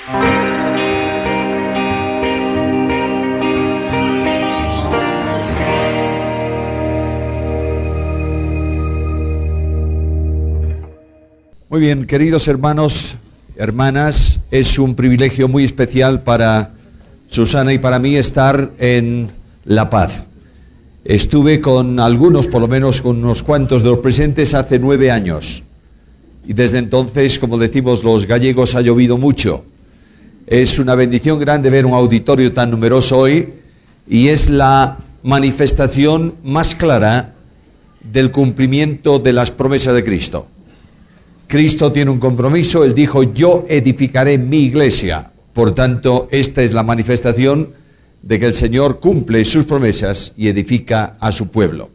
Muy bien, queridos hermanos, hermanas, es un privilegio muy especial para Susana y para mí estar en La Paz. Estuve con algunos, por lo menos con unos cuantos de los presentes, hace 9 años. Y desde entonces, como decimos los gallegos, ha llovido mucho. Es una bendición grande ver un auditorio tan numeroso hoy y es la manifestación más clara del cumplimiento de las promesas de Cristo. Cristo tiene un compromiso, Él dijo, yo edificaré mi iglesia. Por tanto, esta es la manifestación de que el Señor cumple sus promesas y edifica a su pueblo.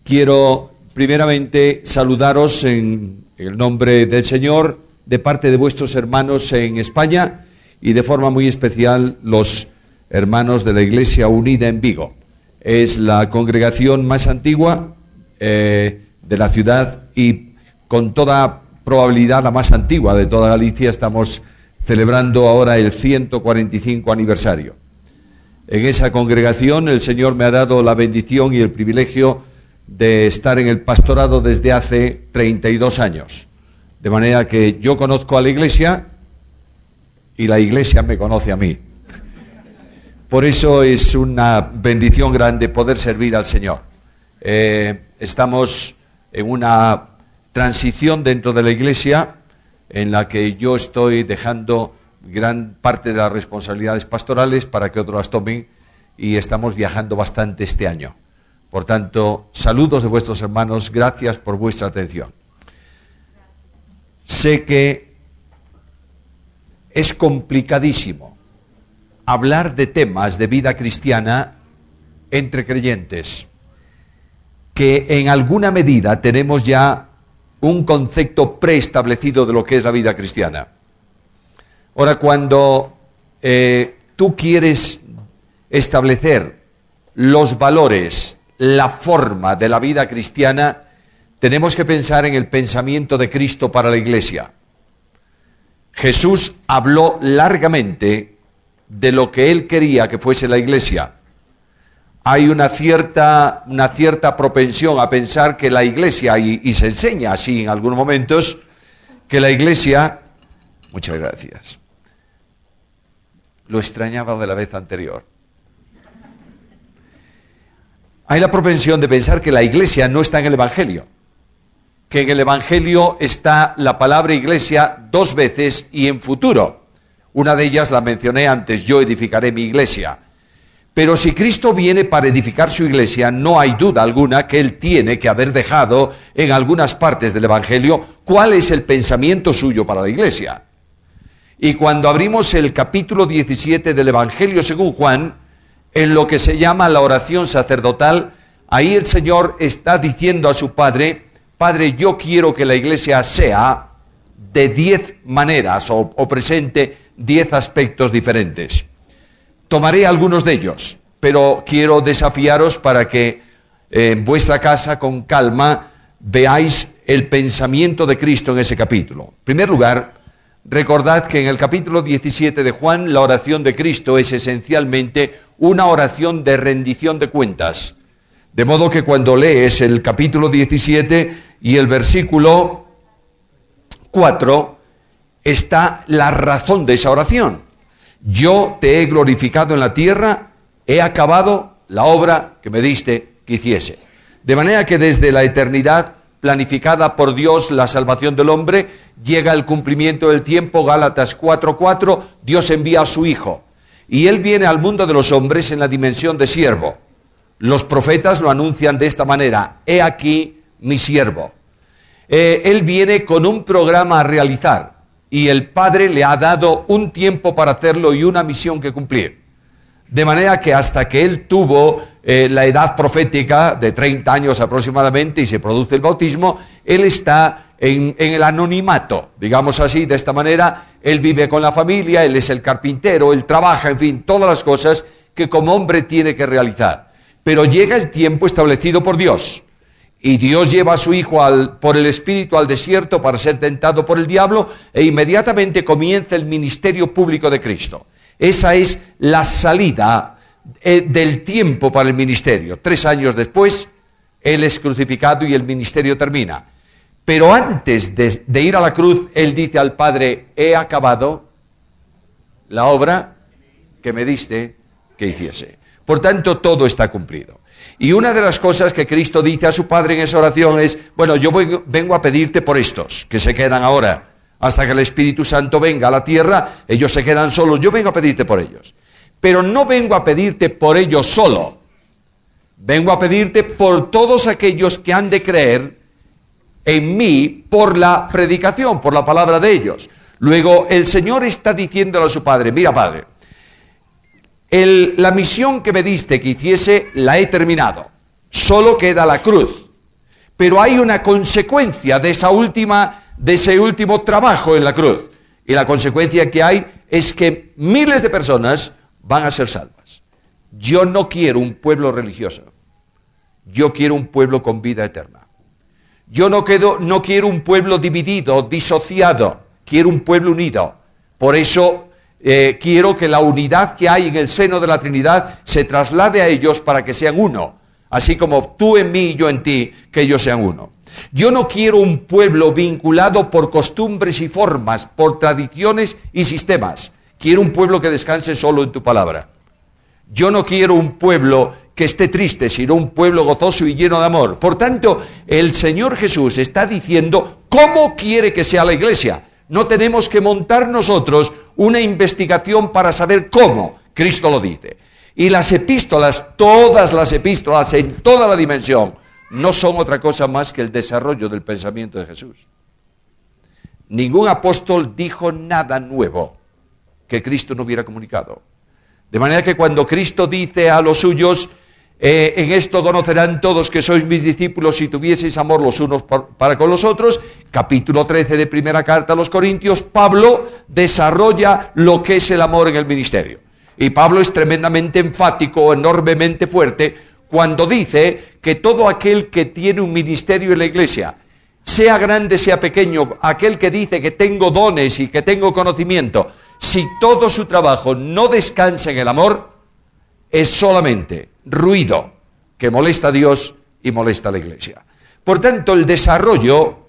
Quiero primeramente saludaros en el nombre del Señor, de parte de vuestros hermanos en España y de forma muy especial los hermanos de la Iglesia Unida en Vigo. Es la congregación más antigua de la ciudad y con toda probabilidad la más antigua de toda Galicia. Estamos celebrando ahora el 145 aniversario. En esa congregación el Señor me ha dado la bendición y el privilegio de estar en el pastorado desde hace 32 años. De manera que yo conozco a la Iglesia y la Iglesia me conoce a mí. Por eso es una bendición grande poder servir al Señor. Estamos en una transición dentro de la Iglesia en la que yo estoy dejando gran parte de las responsabilidades pastorales para que otros las tomen y estamos viajando bastante este año. Por tanto, saludos de vuestros hermanos, gracias por vuestra atención. Sé que es complicadísimo hablar de temas de vida cristiana entre creyentes, que en alguna medida tenemos ya un concepto preestablecido de lo que es la vida cristiana. Ahora, cuando tú quieres establecer los valores, la forma de la vida cristiana, tenemos que pensar en el pensamiento de Cristo para la Iglesia. Jesús habló largamente de lo que Él quería que fuese la Iglesia. Hay una cierta propensión a pensar que la Iglesia, y se enseña así en algunos momentos, que la Iglesia... Muchas gracias. Lo extrañaba de la vez anterior. Hay la propensión de pensar que la Iglesia no está en el Evangelio, que en el Evangelio está la palabra Iglesia 2 veces y en futuro. Una de ellas la mencioné antes, yo edificaré mi Iglesia. Pero si Cristo viene para edificar su Iglesia, no hay duda alguna que Él tiene que haber dejado en algunas partes del Evangelio cuál es el pensamiento suyo para la Iglesia. Y cuando abrimos el capítulo 17 del Evangelio según Juan, en lo que se llama la oración sacerdotal, ahí el Señor está diciendo a su Padre, Padre, yo quiero que la Iglesia sea de 10 maneras o presente 10 aspectos diferentes. Tomaré algunos de ellos, pero quiero desafiaros para que en vuestra casa con calma veáis el pensamiento de Cristo en ese capítulo. En primer lugar, recordad que en el capítulo 17 de Juan la oración de Cristo es esencialmente una oración de rendición de cuentas. De modo que cuando lees el capítulo 17 y el versículo 4, está la razón de esa oración. Yo te he glorificado en la tierra, he acabado la obra que me diste que hiciese. De manera que desde la eternidad planificada por Dios la salvación del hombre, llega el cumplimiento del tiempo, Gálatas 4:4, Dios envía a su Hijo. Y Él viene al mundo de los hombres en la dimensión de siervo. Los profetas lo anuncian de esta manera, he aquí mi siervo. Él viene con un programa a realizar. Y el Padre le ha dado un tiempo para hacerlo y una misión que cumplir. De manera que hasta que él tuvo la edad profética de 30 años aproximadamente y se produce el bautismo, él está en el anonimato, digamos así, de esta manera. Él vive con la familia, él es el carpintero, él trabaja, en fin, todas las cosas que como hombre tiene que realizar. Pero llega el tiempo establecido por Dios. Y Dios lleva a su Hijo por el Espíritu al desierto para ser tentado por el diablo, e inmediatamente comienza el ministerio público de Cristo. Esa es la salida del tiempo para el ministerio. 3 años después, Él es crucificado y el ministerio termina. Pero antes de ir a la cruz, Él dice al Padre: he acabado la obra que me diste que hiciese. Por tanto, todo está cumplido. Y una de las cosas que Cristo dice a su Padre en esa oración es: bueno, yo vengo a pedirte por estos, que se quedan ahora, hasta que el Espíritu Santo venga a la tierra, ellos se quedan solos, yo vengo a pedirte por ellos. Pero no vengo a pedirte por ellos solo, vengo a pedirte por todos aquellos que han de creer en mí por la predicación, por la palabra de ellos. Luego el Señor está diciéndole a su Padre: mira, Padre, la misión que me diste que hiciese la he terminado, solo queda la cruz, pero hay una consecuencia de ese último trabajo en la cruz, y la consecuencia que hay es que miles de personas van a ser salvas. Yo no quiero un pueblo religioso, yo quiero un pueblo con vida eterna. Yo no quiero un pueblo dividido, disociado, quiero un pueblo unido. Por eso quiero que la unidad que hay en el seno de la Trinidad se traslade a ellos para que sean uno, así como tú en mí y yo en ti, que ellos sean uno. Yo no quiero un pueblo vinculado por costumbres y formas, por tradiciones y sistemas. Quiero un pueblo que descanse solo en tu palabra. Yo no quiero un pueblo que esté triste, sino un pueblo gozoso y lleno de amor. Por tanto, el Señor Jesús está diciendo cómo quiere que sea la iglesia. No tenemos que montar nosotros una investigación para saber cómo. Cristo lo dice. Y las epístolas, todas las epístolas en toda la dimensión, no son otra cosa más que el desarrollo del pensamiento de Jesús. Ningún apóstol dijo nada nuevo que Cristo no hubiera comunicado. De manera que cuando Cristo dice a los suyos: en esto conocerán todos que sois mis discípulos si tuvieseis amor los unos para con los otros, capítulo 13 de primera carta a los Corintios, Pablo desarrolla lo que es el amor en el ministerio. Y Pablo es tremendamente enfático, enormemente fuerte, cuando dice que todo aquel que tiene un ministerio en la iglesia, sea grande, sea pequeño, aquel que dice que tengo dones y que tengo conocimiento, si todo su trabajo no descansa en el amor, es solamente ruido que molesta a Dios y molesta a la iglesia. Por tanto, el desarrollo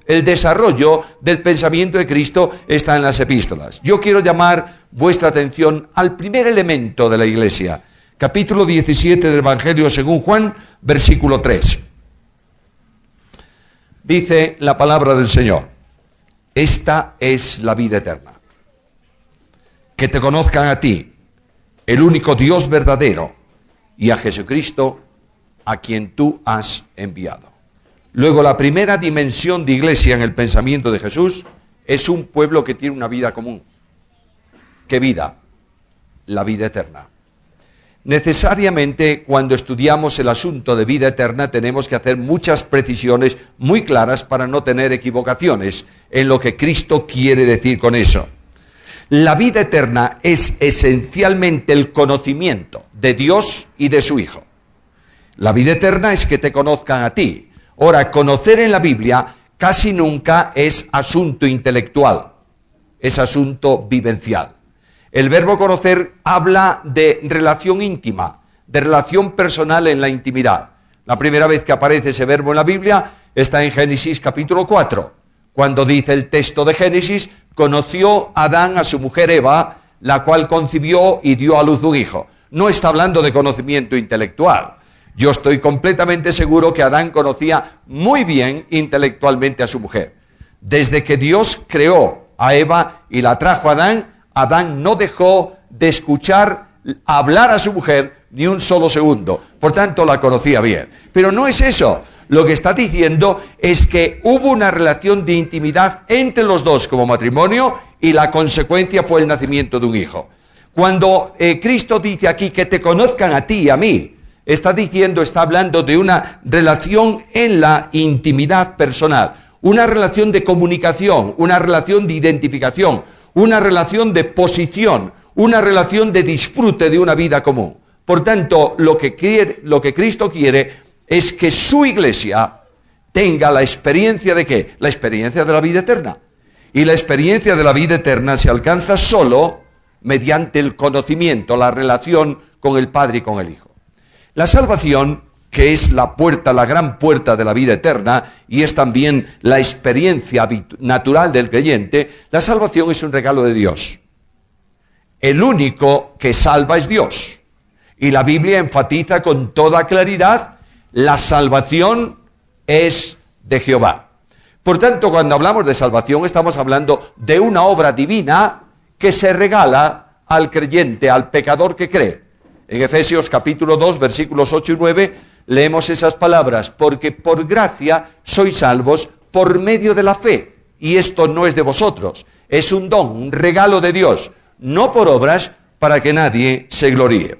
del pensamiento de Cristo está en las epístolas. Yo quiero llamar vuestra atención al primer elemento de la iglesia. Capítulo 17 del Evangelio según Juan, versículo 3. Dice la palabra del Señor: esta es la vida eterna, que te conozcan a ti, el único Dios verdadero, y a Jesucristo, a quien tú has enviado. Luego, la primera dimensión de iglesia en el pensamiento de Jesús es un pueblo que tiene una vida común. ¿Qué vida? La vida eterna. Necesariamente, cuando estudiamos el asunto de vida eterna, tenemos que hacer muchas precisiones muy claras para no tener equivocaciones en lo que Cristo quiere decir con eso. La vida eterna es esencialmente el conocimiento de Dios y de su Hijo. La vida eterna es que te conozcan a ti. Ahora, conocer en la Biblia casi nunca es asunto intelectual, es asunto vivencial. El verbo conocer habla de relación íntima, de relación personal en la intimidad. La primera vez que aparece ese verbo en la Biblia está en Génesis capítulo 4, cuando dice el texto de Génesis: conoció Adán a su mujer Eva, la cual concibió y dio a luz un hijo. No está hablando de conocimiento intelectual. Yo estoy completamente seguro que Adán conocía muy bien intelectualmente a su mujer. Desde que Dios creó a Eva y la trajo a Adán, Adán no dejó de escuchar hablar a su mujer ni un solo segundo. Por tanto, la conocía bien. Pero no es eso. Lo que está diciendo es que hubo una relación de intimidad entre los dos como matrimonio, y la consecuencia fue el nacimiento de un hijo. Cuando Cristo dice aquí que te conozcan a ti y a mí, está hablando de una relación en la intimidad personal, una relación de comunicación, una relación de identificación, una relación de posición, una relación de disfrute de una vida común. Por tanto, lo que Cristo quiere es que su iglesia tenga la experiencia de ¿qué? La experiencia de la vida eterna. Y la experiencia de la vida eterna se alcanza solo mediante el conocimiento, la relación con el Padre y con el Hijo. La salvación, que es la puerta, la gran puerta de la vida eterna, y es también la experiencia natural del creyente, la salvación es un regalo de Dios. El único que salva es Dios. Y la Biblia enfatiza con toda claridad, la salvación es de Jehová. Por tanto, cuando hablamos de salvación, estamos hablando de una obra divina que se regala al creyente, al pecador que cree. En Efesios capítulo 2, versículos 8 y 9, leemos esas palabras: porque por gracia sois salvos por medio de la fe, y esto no es de vosotros, es un don, un regalo de Dios, no por obras, para que nadie se gloríe.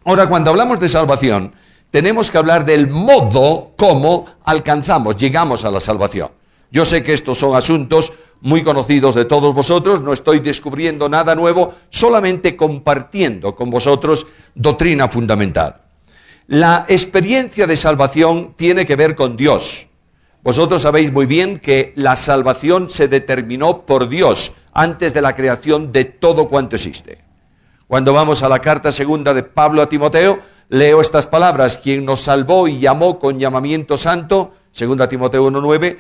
Ahora, cuando hablamos de salvación, tenemos que hablar del modo como alcanzamos, llegamos a la salvación. Yo sé que estos son asuntos muy conocidos de todos vosotros, no estoy descubriendo nada nuevo, solamente compartiendo con vosotros doctrina fundamental. La experiencia de salvación tiene que ver con Dios. Vosotros sabéis muy bien que la salvación se determinó por Dios antes de la creación de todo cuanto existe. Cuando vamos a la carta segunda de Pablo a Timoteo, leo estas palabras: quien nos salvó y llamó con llamamiento santo, 2 Timoteo 1:9,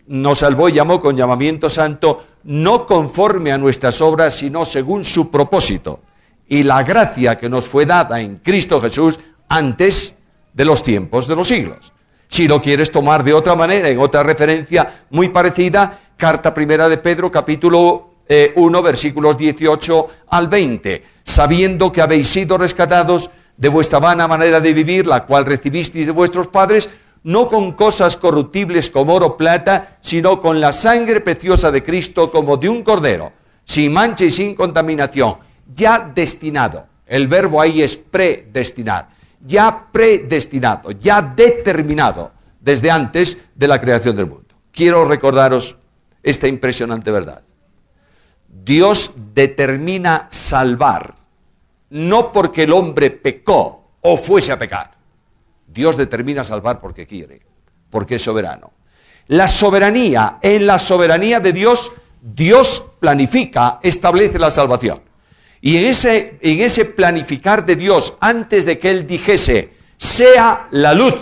nos salvó y llamó con llamamiento santo, no conforme a nuestras obras, sino según su propósito, y la gracia que nos fue dada en Cristo Jesús antes de los tiempos de los siglos. Si lo quieres tomar de otra manera, en otra referencia muy parecida, carta primera de Pedro, capítulo 1, versículos 18 al 20, sabiendo que habéis sido rescatados de vuestra vana manera de vivir, la cual recibisteis de vuestros padres, no con cosas corruptibles como oro o plata, sino con la sangre preciosa de Cristo, como de un cordero, sin mancha y sin contaminación, ya destinado. El verbo ahí es predestinar. Ya predestinado, ya determinado desde antes de la creación del mundo. Quiero recordaros esta impresionante verdad. Dios determina salvar, no porque el hombre pecó o fuese a pecar. Dios determina salvar porque quiere, porque es soberano. La soberanía, en la soberanía de Dios, Dios planifica, establece la salvación. Y en ese planificar de Dios, antes de que Él dijese, sea la luz,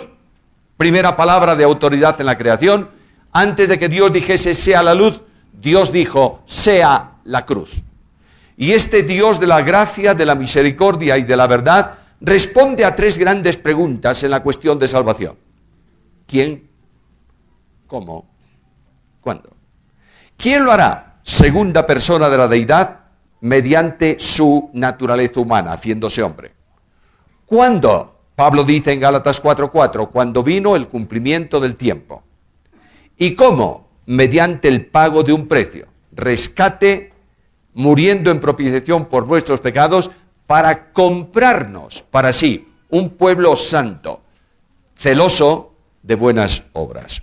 primera palabra de autoridad en la creación, antes de que Dios dijese, sea la luz, Dios dijo, sea la cruz. Y este Dios de la gracia, de la misericordia y de la verdad, responde a tres grandes preguntas en la cuestión de salvación. ¿Quién? ¿Cómo? ¿Cuándo? ¿Quién lo hará? Segunda persona de la deidad, mediante su naturaleza humana, haciéndose hombre. ¿Cuándo? Pablo dice en Gálatas 4:4, cuando vino el cumplimiento del tiempo. ¿Y cómo? Mediante el pago de un precio, rescate, muriendo en propiciación por vuestros pecados, para comprarnos para sí un pueblo santo, celoso de buenas obras.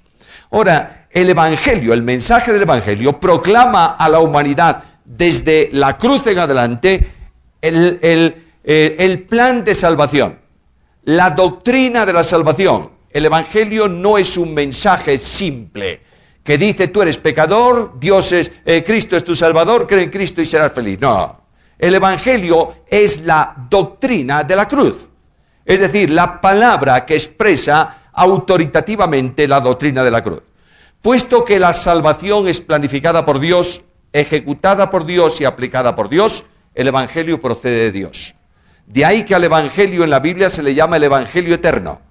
Ahora, el Evangelio, el mensaje del Evangelio, proclama a la humanidad desde la cruz en adelante el plan de salvación, la doctrina de la salvación. El Evangelio no es un mensaje simple que dice tú eres pecador, Cristo es tu Salvador, cree en Cristo y serás feliz. No, el Evangelio es la doctrina de la cruz, es decir, la palabra que expresa autoritativamente la doctrina de la cruz. Puesto que la salvación es planificada por Dios, ejecutada por Dios y aplicada por Dios, el Evangelio procede de Dios. De ahí que al Evangelio en la Biblia se le llama el Evangelio eterno.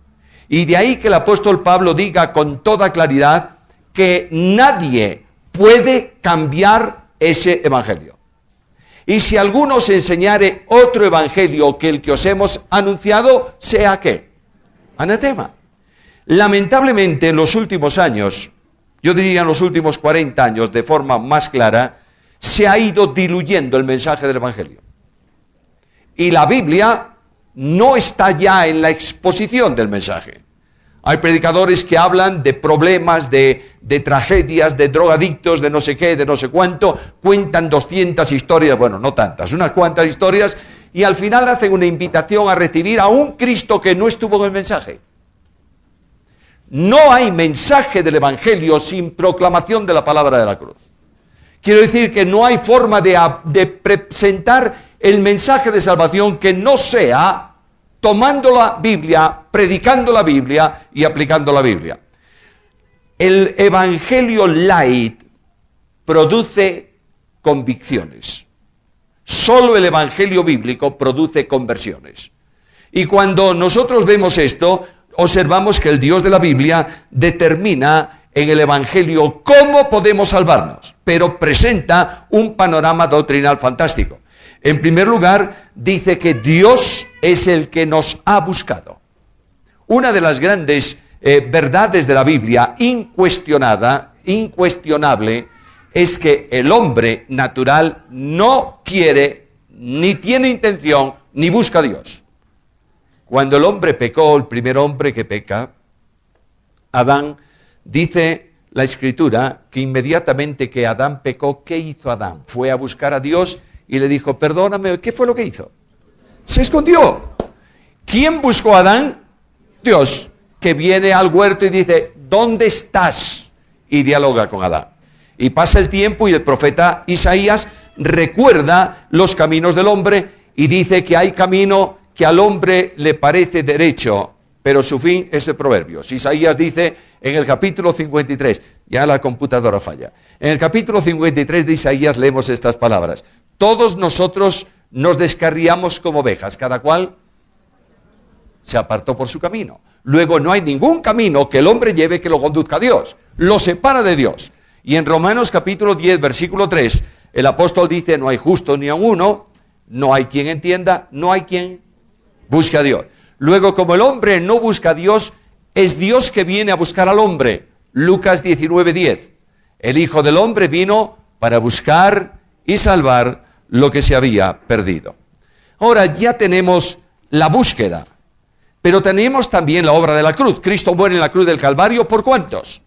Y de ahí que el apóstol Pablo diga con toda claridad que nadie puede cambiar ese Evangelio. Y si alguno os enseñare otro Evangelio que el que os hemos anunciado, sea ¿qué? Anatema. Lamentablemente en los últimos años, yo diría en los últimos 40 años, de forma más clara, se ha ido diluyendo el mensaje del Evangelio. Y la Biblia no está ya en la exposición del mensaje. Hay predicadores que hablan de problemas, de tragedias, de drogadictos, de no sé qué, de no sé cuánto, cuentan 200 historias, bueno, no tantas, unas cuantas historias, y al final hacen una invitación a recibir a un Cristo que no estuvo en el mensaje. No hay mensaje del Evangelio sin proclamación de la palabra de la cruz. Quiero decir que no hay forma de presentar el mensaje de salvación que no sea tomando la Biblia, predicando la Biblia y aplicando la Biblia. El Evangelio light produce convicciones. Solo el Evangelio bíblico produce conversiones. Y cuando nosotros vemos esto, observamos que el Dios de la Biblia determina en el Evangelio cómo podemos salvarnos, pero presenta un panorama doctrinal fantástico. En primer lugar, dice que Dios es el que nos ha buscado. Una de las grandes verdades de la Biblia, incuestionable, es que el hombre natural no quiere, ni tiene intención, ni busca a Dios. Cuando el hombre pecó, el primer hombre que peca, Adán, dice la Escritura que inmediatamente que Adán pecó, ¿qué hizo Adán? Fue a buscar a Dios y le dijo, perdóname, ¿qué fue lo que hizo? Se escondió. ¿Quién buscó a Adán? Dios, que viene al huerto y dice, ¿dónde estás? Y dialoga con Adán. Y pasa el tiempo y el profeta Isaías recuerda los caminos del hombre y dice que hay camino que al hombre le parece derecho, pero su fin es de Proverbios. Isaías dice en el capítulo 53, ya la computadora falla, en el capítulo 53 de Isaías leemos estas palabras. Todos nosotros nos descarriamos como ovejas, cada cual se apartó por su camino. Luego no hay ningún camino que el hombre lleve que lo conduzca a Dios, lo separa de Dios. Y en Romanos capítulo 10, versículo 3, el apóstol dice, no hay justo ni a uno, no hay quien entienda, no hay quien busque a Dios. Luego, como el hombre no busca a Dios, es Dios que viene a buscar al hombre. Lucas 19, 10. El Hijo del Hombre vino para buscar y salvar lo que se había perdido. Ahora ya tenemos la búsqueda, pero tenemos también la obra de la cruz. Cristo muere en la cruz del Calvario, ¿por cuántos?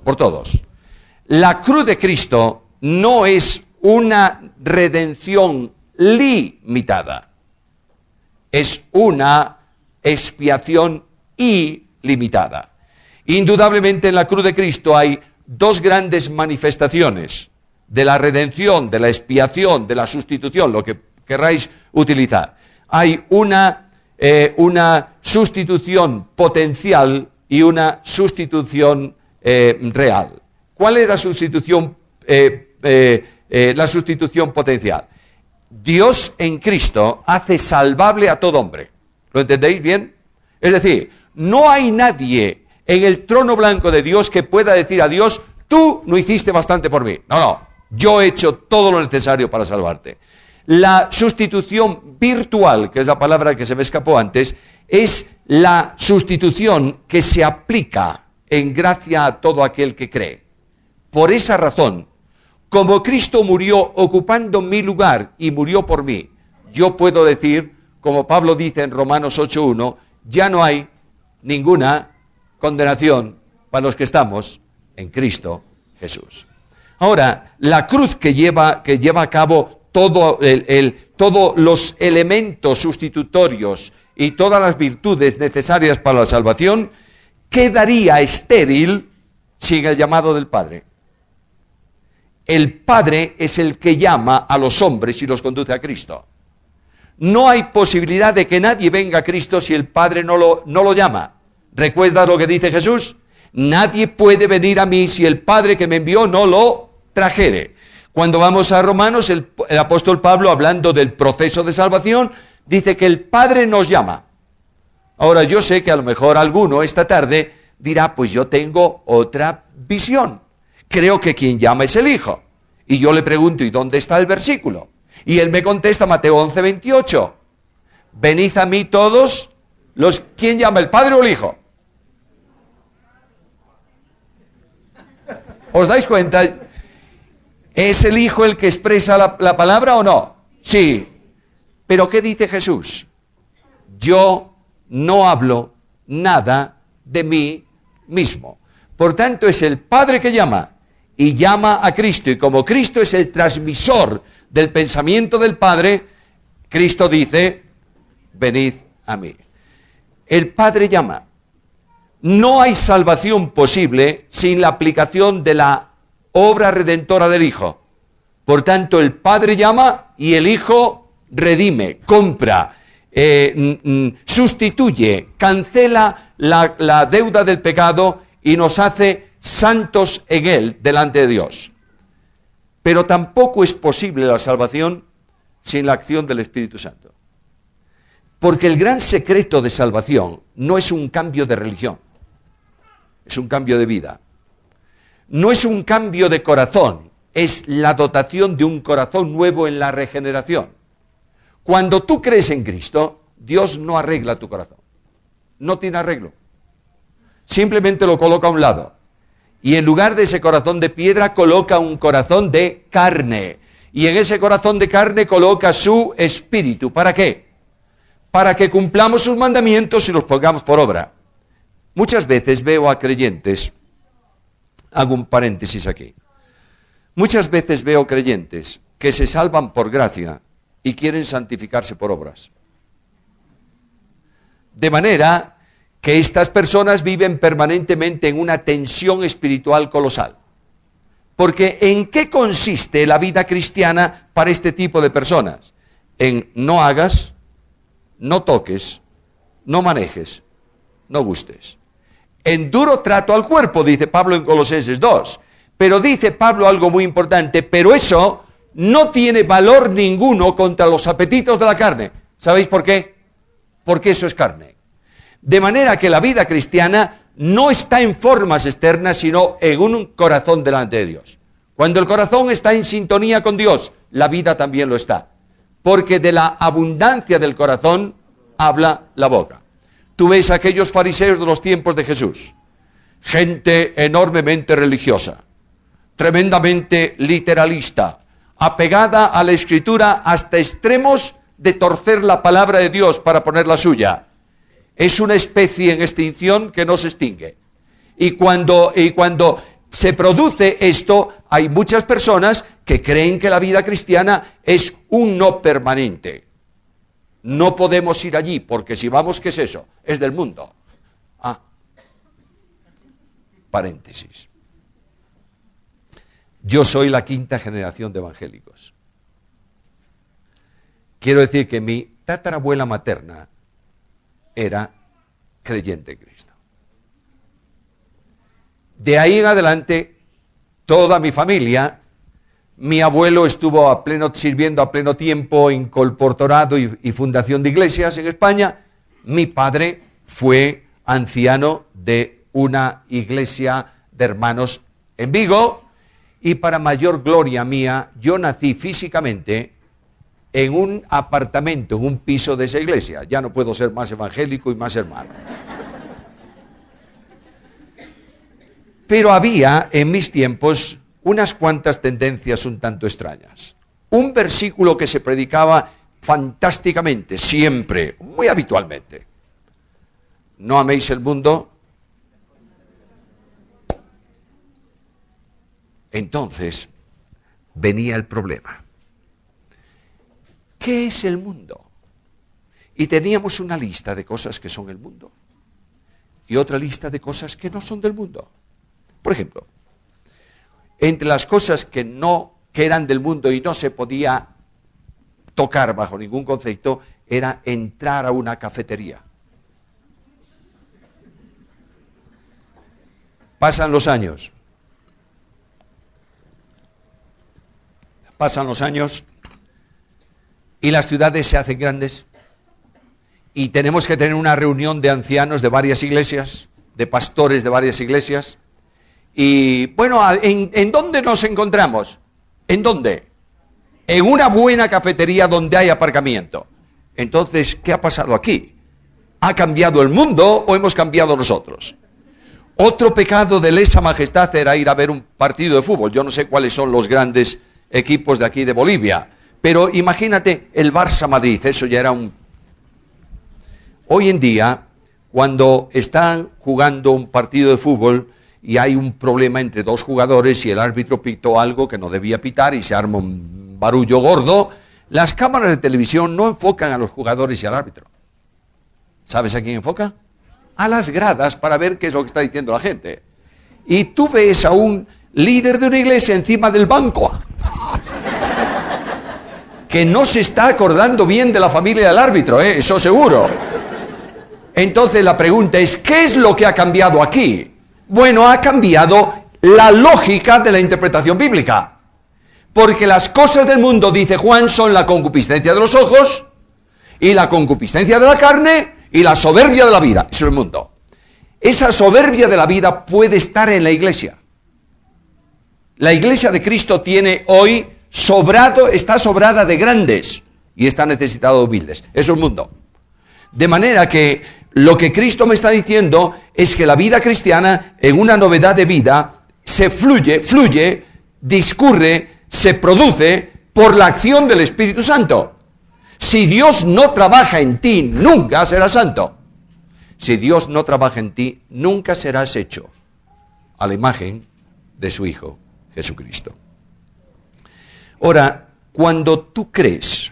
Por todos. La cruz de Cristo no es una redención limitada, es una expiación ilimitada. Indudablemente en la cruz de Cristo hay dos grandes manifestaciones de la redención, de la expiación, de la sustitución, lo que querráis utilizar. Hay una sustitución potencial y una sustitución real. ¿Cuál es la sustitución potencial? Dios en Cristo hace salvable a todo hombre. ¿Lo entendéis bien? Es decir, no hay nadie en el trono blanco de Dios que pueda decir a Dios, tú no hiciste bastante por mí. No, yo he hecho todo lo necesario para salvarte. La sustitución virtual, que es la palabra que se me escapó antes, es la sustitución que se aplica en gracia a todo aquel que cree. Por esa razón, como Cristo murió ocupando mi lugar y murió por mí, yo puedo decir, como Pablo dice en Romanos 8:1, ya no hay ninguna condenación para los que estamos en Cristo Jesús. Ahora, la cruz que lleva a cabo todos los elementos sustitutorios y todas las virtudes necesarias para la salvación, quedaría estéril sin el llamado del Padre. El Padre es el que llama a los hombres y los conduce a Cristo. No hay posibilidad de que nadie venga a Cristo si el Padre no lo llama. ¿Recuerdas lo que dice Jesús? Nadie puede venir a mí si el Padre que me envió no lo trajere. Cuando vamos a Romanos, el apóstol Pablo, hablando del proceso de salvación, dice que el Padre nos llama. Ahora, yo sé que a lo mejor alguno esta tarde dirá, pues yo tengo otra visión. Creo que quien llama es el Hijo. Y yo le pregunto, ¿y dónde está el versículo? Y él me contesta, Mateo 11:28. Venid a mí todos los... ¿Quién llama, el Padre o el Hijo? ¿Os dais cuenta? ¿Es el Hijo el que expresa la palabra o no? Sí. ¿Pero qué dice Jesús? Yo no hablo nada de mí mismo. Por tanto, es el Padre que llama y llama a Cristo. Y como Cristo es el transmisor del pensamiento del Padre, Cristo dice, venid a mí. El Padre llama. No hay salvación posible sin la aplicación de la obra redentora del Hijo. Por tanto, el Padre llama y el Hijo redime, compra, sustituye, cancela la deuda del pecado y nos hace santos en Él delante de Dios. Pero tampoco es posible la salvación sin la acción del Espíritu Santo. Porque el gran secreto de salvación no es un cambio de religión, es un cambio de vida. No es un cambio de corazón, es la dotación de un corazón nuevo en la regeneración. Cuando tú crees en Cristo, Dios no arregla tu corazón. No tiene arreglo. Simplemente lo coloca a un lado. Y en lugar de ese corazón de piedra, coloca un corazón de carne. Y en ese corazón de carne coloca su espíritu. ¿Para qué? Para que cumplamos sus mandamientos y los pongamos por obra. Muchas veces veo a creyentes, hago un paréntesis aquí, muchas veces veo creyentes que se salvan por gracia y quieren santificarse por obras. De manera que estas personas viven permanentemente en una tensión espiritual colosal. Porque ¿en qué consiste la vida cristiana para este tipo de personas? En no hagas, no toques, no manejes, no gustes. En duro trato al cuerpo, dice Pablo en Colosenses 2. Pero dice Pablo algo muy importante, pero eso no tiene valor ninguno contra los apetitos de la carne. ¿Sabéis por qué? Porque eso es carne. De manera que la vida cristiana no está en formas externas, sino en un corazón delante de Dios. Cuando el corazón está en sintonía con Dios, la vida también lo está. Porque de la abundancia del corazón habla la boca. Tú ves a aquellos fariseos de los tiempos de Jesús, gente enormemente religiosa, tremendamente literalista, apegada a la Escritura hasta extremos de torcer la palabra de Dios para poner la suya. Es una especie en extinción que no se extingue. Y cuando se produce esto, hay muchas personas que creen que la vida cristiana es un no permanente. No podemos ir allí, porque si vamos, ¿qué es eso? Es del mundo. Paréntesis. Yo soy la quinta generación de evangélicos. Quiero decir que mi tatarabuela materna era creyente en Cristo. De ahí en adelante, toda mi familia, mi abuelo estuvo sirviendo a pleno tiempo en colportorado y fundación de iglesias en España. Mi padre fue anciano de una iglesia de hermanos en Vigo. Y para mayor gloria mía, yo nací físicamente en un apartamento, en un piso de esa iglesia. Ya no puedo ser más evangélico y más hermano. Pero había en mis tiempos unas cuantas tendencias un tanto extrañas. Un versículo que se predicaba fantásticamente, siempre, muy habitualmente. No améis el mundo. Entonces venía el problema. ¿Qué es el mundo? Y teníamos una lista de cosas que son el mundo y otra lista de cosas que no son del mundo. Por ejemplo, entre las cosas que eran del mundo y no se podía tocar bajo ningún concepto, era entrar a una cafetería. Pasan los años. Y las ciudades se hacen grandes y tenemos que tener una reunión de ancianos de varias iglesias, de pastores de varias iglesias. Y bueno, ¿en dónde nos encontramos? ¿En dónde? En una buena cafetería donde hay aparcamiento. Entonces, ¿qué ha pasado aquí? ¿Ha cambiado el mundo o hemos cambiado nosotros? Otro pecado de lesa majestad era ir a ver un partido de fútbol. Yo no sé cuáles son los grandes equipos de aquí de Bolivia, pero imagínate el Barça Madrid, eso ya era un... Hoy en día, cuando están jugando un partido de fútbol y hay un problema entre dos jugadores y el árbitro pitó algo que no debía pitar y se arma un barullo gordo, las cámaras de televisión no enfocan a los jugadores y al árbitro. ¿Sabes a quién enfoca? a las gradas para ver qué es lo que está diciendo la gente. Y tú ves a un líder de una iglesia encima del banco, que no se está acordando bien de la familia del árbitro, eso seguro. Entonces la pregunta es, ¿qué es lo que ha cambiado aquí? Bueno, ha cambiado la lógica de la interpretación bíblica. Porque las cosas del mundo, dice Juan, son la concupiscencia de los ojos, y la concupiscencia de la carne, y la soberbia de la vida. Eso es el mundo. Esa soberbia de la vida puede estar en la iglesia. La iglesia de Cristo tiene hoy está sobrada de grandes, y está necesitada de humildes. Eso es el mundo. De manera que lo que Cristo me está diciendo es que la vida cristiana, en una novedad de vida, se fluye, discurre, se produce por la acción del Espíritu Santo. Si Dios no trabaja en ti, nunca serás santo. Si Dios no trabaja en ti, nunca serás hecho a la imagen de su Hijo Jesucristo. Ahora, cuando tú crees,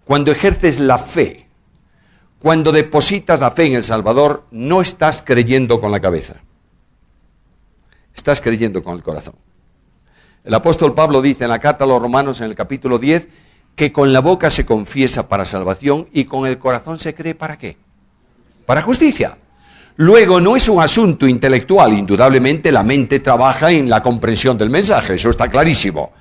cuando ejerces la fe, cuando depositas la fe en el Salvador, no estás creyendo con la cabeza. Estás creyendo con el corazón. El apóstol Pablo dice en la carta a los Romanos, en el capítulo 10, que con la boca se confiesa para salvación y con el corazón se cree ¿para qué? Para justicia. Luego no es un asunto intelectual, indudablemente la mente trabaja en la comprensión del mensaje, eso está clarísimo.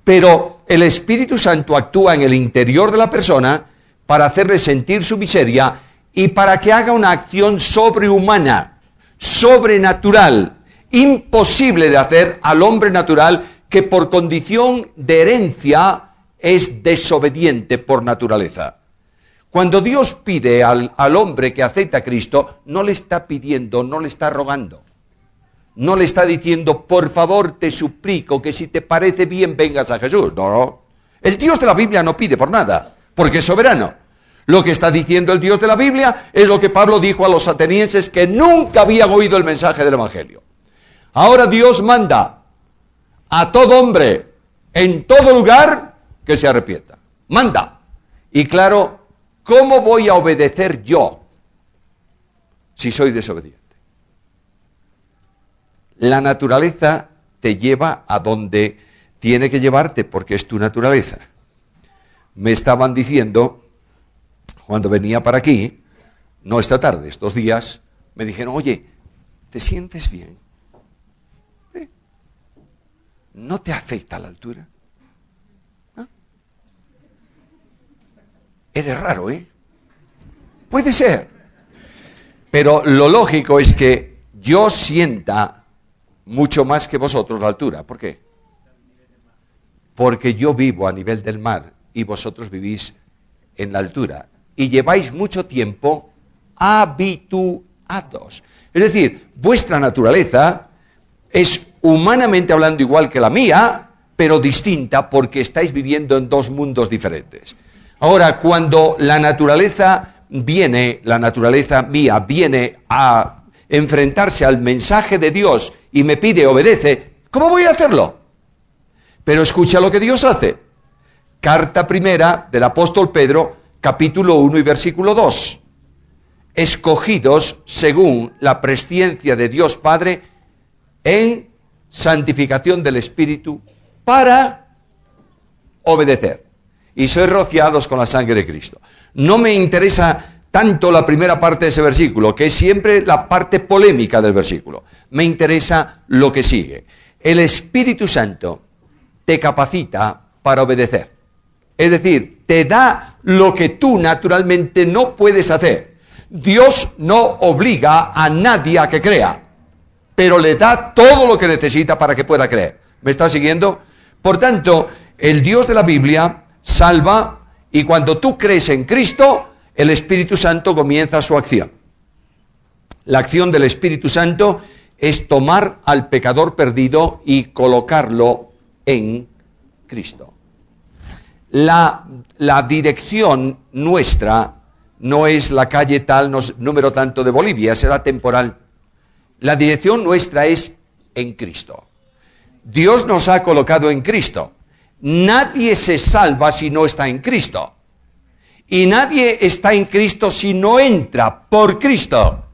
Pero el Espíritu Santo actúa en el interior de la persona para hacerle sentir su miseria y para que haga una acción sobrehumana, sobrenatural, imposible de hacer al hombre natural que por condición de herencia es desobediente por naturaleza. Cuando Dios pide al hombre que acepta a Cristo, no le está pidiendo, no le está rogando. No le está diciendo, por favor, te suplico que si te parece bien vengas a Jesús. No. El Dios de la Biblia no pide por nada, porque es soberano. Lo que está diciendo el Dios de la Biblia es lo que Pablo dijo a los atenienses que nunca habían oído el mensaje del Evangelio. Ahora Dios manda a todo hombre, en todo lugar, que se arrepienta. Manda. Y claro, ¿cómo voy a obedecer yo si soy desobediente? La naturaleza te lleva a donde tiene que llevarte, porque es tu naturaleza. Me estaban diciendo, cuando venía para aquí, no esta tarde, estos días, me dijeron, oye, ¿te sientes bien? ¿No te afecta la altura? ¿No? Eres raro, ¿eh? Puede ser. Pero lo lógico es que yo sienta mucho más que vosotros la altura. ¿Por qué? Porque yo vivo a nivel del mar y vosotros vivís en la altura. Y lleváis mucho tiempo habituados. Es decir, vuestra naturaleza es humanamente hablando igual que la mía, pero distinta porque estáis viviendo en dos mundos diferentes. Ahora, cuando la naturaleza mía viene a enfrentarse al mensaje de Dios y me pide obedece, ¿cómo voy a hacerlo? Pero escucha lo que Dios hace. Carta primera del apóstol Pedro, capítulo 1 y versículo 2. Escogidos según la presciencia de Dios Padre en santificación del Espíritu para obedecer. Y sois rociados con la sangre de Cristo. No me interesa tanto la primera parte de ese versículo, que es siempre la parte polémica del versículo. Me interesa lo que sigue. El Espíritu Santo te capacita para obedecer. Es decir, te da lo que tú naturalmente no puedes hacer. Dios no obliga a nadie a que crea, pero le da todo lo que necesita para que pueda creer. ¿Me está siguiendo? Por tanto, el Dios de la Biblia salva, y cuando tú crees en Cristo, el Espíritu Santo comienza su acción. La acción del Espíritu Santo es tomar al pecador perdido y colocarlo en Cristo. La dirección nuestra no es la calle tal, número tanto de Bolivia, será temporal. La dirección nuestra es en Cristo. Dios nos ha colocado en Cristo. Nadie se salva si no está en Cristo. Y nadie está en Cristo si no entra por Cristo.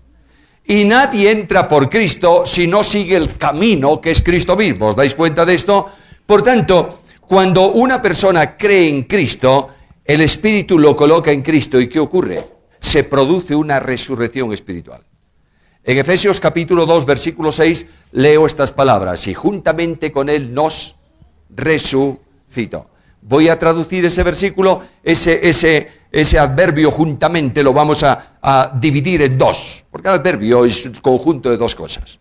Y nadie entra por Cristo si no sigue el camino que es Cristo mismo. ¿Os dais cuenta de esto? Por tanto, cuando una persona cree en Cristo, el Espíritu lo coloca en Cristo. ¿Y qué ocurre? Se produce una resurrección espiritual. En Efesios capítulo 2, versículo 6, leo estas palabras: y juntamente con Él nos resucitó. Voy a traducir ese versículo, ese adverbio juntamente lo vamos a dividir en dos, porque el adverbio es un conjunto de dos cosas.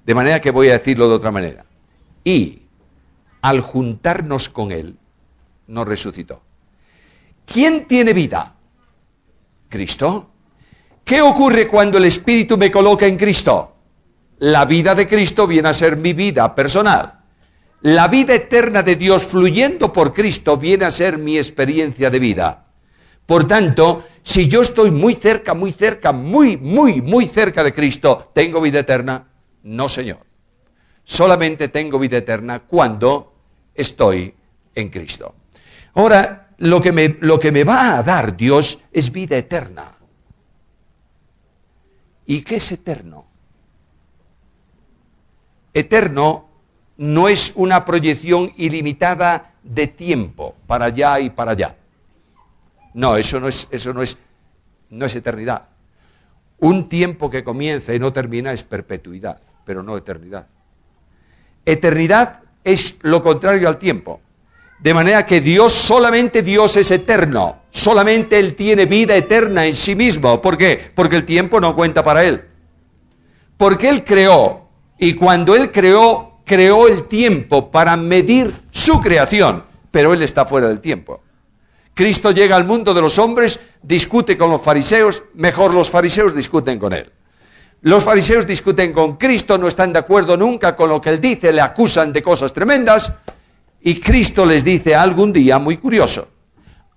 De manera que voy a decirlo de otra manera. Y al juntarnos con Él, nos resucitó. ¿Quién tiene vida? Cristo. ¿Qué ocurre cuando el Espíritu me coloca en Cristo? La vida de Cristo viene a ser mi vida personal. La vida eterna de Dios fluyendo por Cristo viene a ser mi experiencia de vida. Por tanto, si yo estoy muy cerca, muy cerca de Cristo, ¿tengo vida eterna? No, Señor. Solamente tengo vida eterna cuando estoy en Cristo. Ahora, lo que me va a dar Dios es vida eterna. ¿Y qué es eterno? Eterno no es una proyección ilimitada de tiempo, para allá y para allá. No, eso no es eternidad. Un tiempo que comienza y no termina es perpetuidad, pero no eternidad. Eternidad es lo contrario al tiempo. De manera que solamente Dios es eterno. Solamente Él tiene vida eterna en sí mismo. ¿Por qué? Porque el tiempo no cuenta para Él. Porque Él creó, y cuando Él creó el tiempo para medir su creación, pero Él está fuera del tiempo. Cristo llega al mundo de los hombres, discute con los fariseos, mejor los fariseos discuten con Él. Los fariseos discuten con Cristo, no están de acuerdo nunca con lo que Él dice, le acusan de cosas tremendas, y Cristo les dice algún día muy curioso: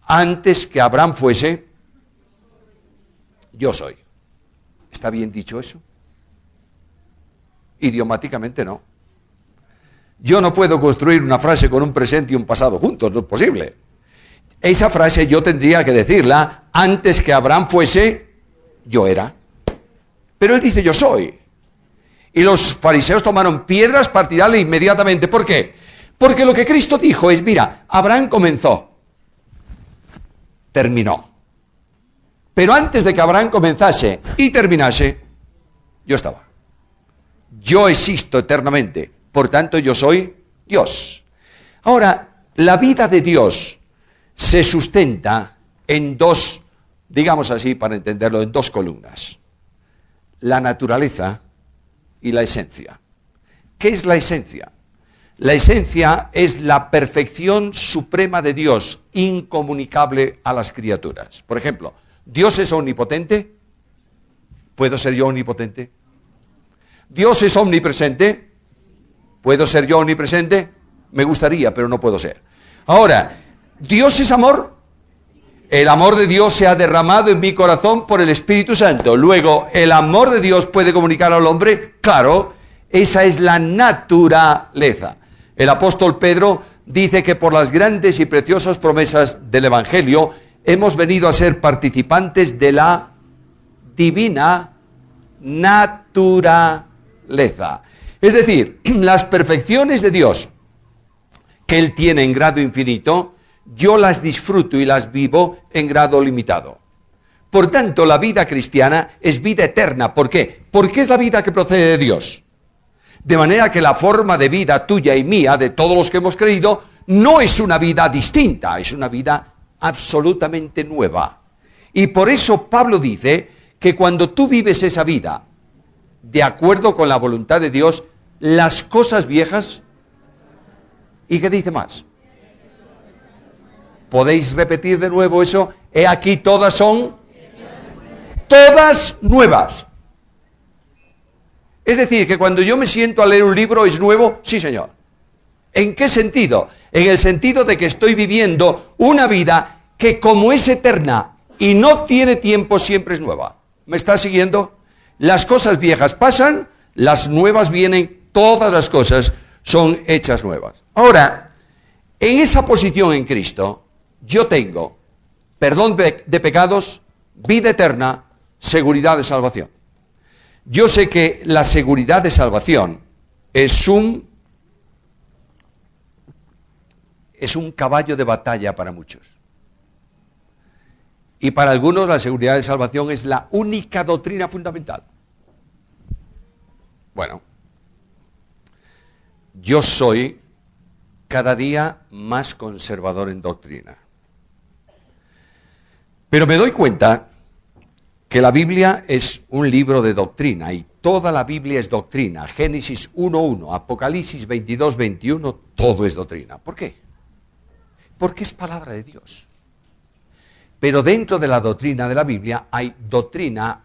antes que Abraham fuese, yo soy. ¿Está bien dicho eso? Idiomáticamente no. Yo no puedo construir una frase con un presente y un pasado juntos, no es posible. Esa frase yo tendría que decirla: antes que Abraham fuese, yo era. Pero Él dice yo soy. Y los fariseos tomaron piedras para tirarle inmediatamente. ¿Por qué? Porque lo que Cristo dijo es: mira, Abraham comenzó, terminó. Pero antes de que Abraham comenzase y terminase, yo estaba. Yo existo eternamente, por tanto yo soy Dios. Ahora, la vida de Dios se sustenta en dos, digamos así para entenderlo, en dos columnas: la naturaleza y la esencia. ¿Qué es la esencia? La esencia es la perfección suprema de Dios, incomunicable a las criaturas. Por ejemplo, ¿Dios es omnipotente? ¿Puedo ser yo omnipotente? ¿Dios es omnipresente? ¿Puedo ser yo omnipresente? Me gustaría, pero no puedo ser. Ahora, ¿Dios es amor? El amor de Dios se ha derramado en mi corazón por el Espíritu Santo. Luego, ¿el amor de Dios puede comunicar al hombre? Claro, esa es la naturaleza. El apóstol Pedro dice que por las grandes y preciosas promesas del Evangelio hemos venido a ser participantes de la divina naturaleza. Es decir, las perfecciones de Dios que Él tiene en grado infinito, yo las disfruto y las vivo en grado limitado. Por tanto, la vida cristiana es vida eterna. ¿Por qué? Porque es la vida que procede de Dios. De manera que la forma de vida tuya y mía, de todos los que hemos creído, no es una vida distinta, es una vida absolutamente nueva. Y por eso Pablo dice que cuando tú vives esa vida de acuerdo con la voluntad de Dios, las cosas viejas, ¿y qué dice más? ¿Podéis repetir de nuevo eso? He aquí todas son todas nuevas. Es decir, que cuando yo me siento a leer un libro, ¿es nuevo? Sí, señor. ¿En qué sentido? En el sentido de que estoy viviendo una vida que, como es eterna y no tiene tiempo, siempre es nueva. ¿Me está siguiendo? Las cosas viejas pasan, las nuevas vienen, todas las cosas son hechas nuevas. Ahora, en esa posición en Cristo, yo tengo perdón de pecados, vida eterna, seguridad de salvación. Yo sé que la seguridad de salvación es un caballo de batalla para muchos. Y para algunos la seguridad de salvación es la única doctrina fundamental. Bueno, yo soy cada día más conservador en doctrina. Pero me doy cuenta que la Biblia es un libro de doctrina y toda la Biblia es doctrina. Génesis 1:1, Apocalipsis 22:21, todo es doctrina. ¿Por qué? Porque es palabra de Dios. Pero dentro de la doctrina de la Biblia hay doctrina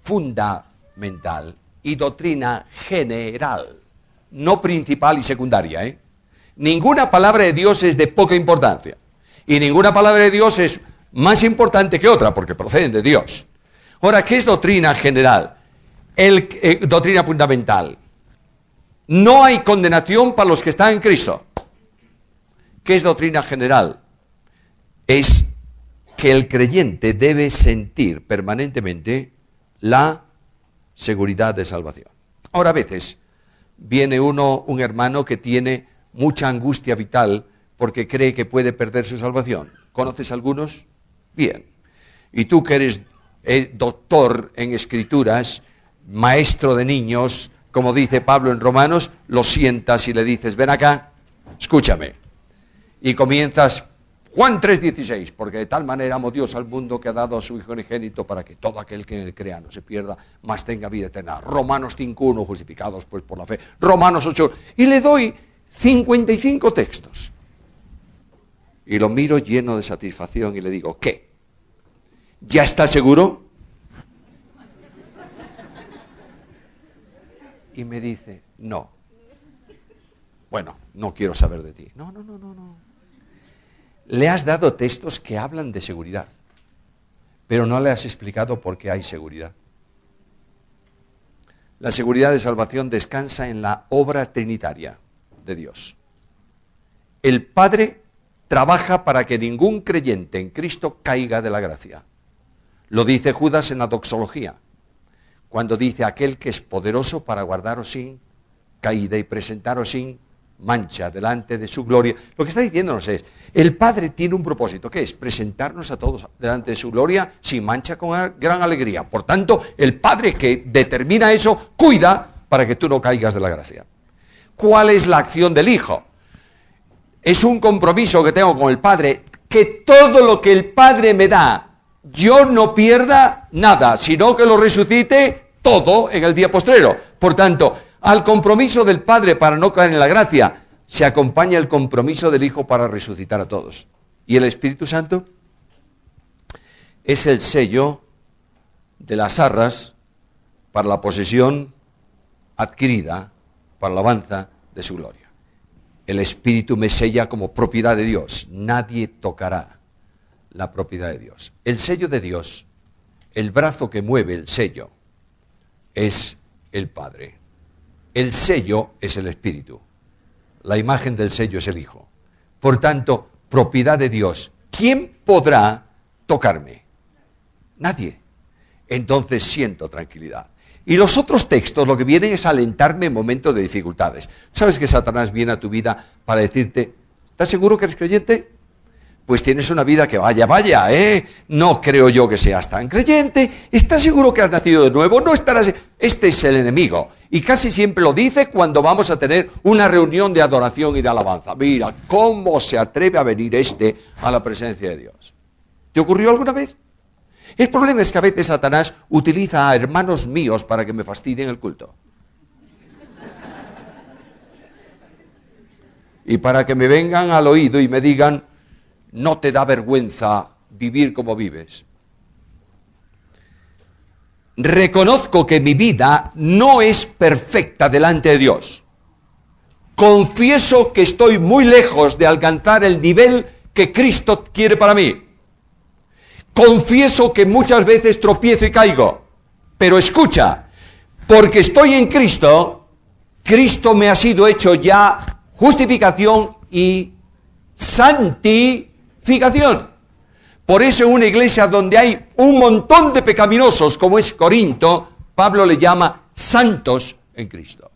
fundamental y doctrina general, no principal y secundaria. Ninguna palabra de Dios es de poca importancia y ninguna palabra de Dios es más importante que otra porque proceden de Dios. Ahora, ¿qué es doctrina general? Doctrina fundamental. No hay condenación para los que están en Cristo. ¿Qué es doctrina general? Es que el creyente debe sentir permanentemente la seguridad de salvación. Ahora, a veces viene un hermano que tiene mucha angustia vital porque cree que puede perder su salvación. ¿Conoces algunos? Bien. Y tú que eres doctor en escrituras, maestro de niños, como dice Pablo en Romanos, lo sientas y le dices, ven acá, escúchame. Y comienzas Juan 3:16, porque de tal manera amó Dios al mundo que ha dado a su Hijo unigénito para que todo aquel que en él crea no se pierda, mas tenga vida eterna. Romanos 5:1, justificados pues por la fe. Romanos 8, y le doy 55 textos. Y lo miro lleno de satisfacción y le digo, ¿qué? ¿Ya está seguro? Y me dice, no. Bueno, no quiero saber de ti. No. Le has dado textos que hablan de seguridad, pero no le has explicado por qué hay seguridad. La seguridad de salvación descansa en la obra trinitaria de Dios. El Padre trabaja para que ningún creyente en Cristo caiga de la gracia. Lo dice Judas en la doxología, cuando dice aquel que es poderoso para guardaros sin caída y presentaros sin mancha delante de su gloria. Lo que está diciéndonos es, el Padre tiene un propósito, que es presentarnos a todos delante de su gloria sin mancha, con gran alegría. Por tanto, el Padre que determina eso, cuida para que tú no caigas de la gracia. ¿Cuál es la acción del Hijo? Es un compromiso que tengo con el Padre, que todo lo que el Padre me da, yo no pierda nada, sino que lo resucite todo en el día postrero. Por tanto, al compromiso del Padre para no caer en la gracia, se acompaña el compromiso del Hijo para resucitar a todos. ¿Y el Espíritu Santo? Es el sello de las arras para la posesión adquirida, para la alabanza de su gloria. El Espíritu me sella como propiedad de Dios. Nadie tocará la propiedad de Dios. El sello de Dios, el brazo que mueve el sello, es el Padre. El sello es el Espíritu. La imagen del sello es el Hijo. Por tanto, propiedad de Dios. ¿Quién podrá tocarme? Nadie. Entonces siento tranquilidad. Y los otros textos lo que vienen es alentarme en momentos de dificultades. ¿Sabes que Satanás viene a tu vida para decirte, ¿estás seguro que eres creyente? Pues tienes una vida que vaya, no creo yo que seas tan creyente. ¿Estás seguro que has nacido de nuevo? No estarás. Este es el enemigo. Y casi siempre lo dice cuando vamos a tener una reunión de adoración y de alabanza. Mira, ¿cómo se atreve a venir a la presencia de Dios? ¿Te ocurrió alguna vez? El problema es que a veces Satanás utiliza a hermanos míos para que me fastidien el culto. Y para que me vengan al oído y me digan, no te da vergüenza vivir como vives. Reconozco que mi vida no es perfecta delante de Dios. Confieso que estoy muy lejos de alcanzar el nivel que Cristo quiere para mí. Confieso que muchas veces tropiezo y caigo. Pero escucha, porque estoy en Cristo, Cristo me ha sido hecho ya justificación y santificación. Por eso en una iglesia donde hay un montón de pecaminosos, como es Corinto, Pablo le llama santos en Cristo.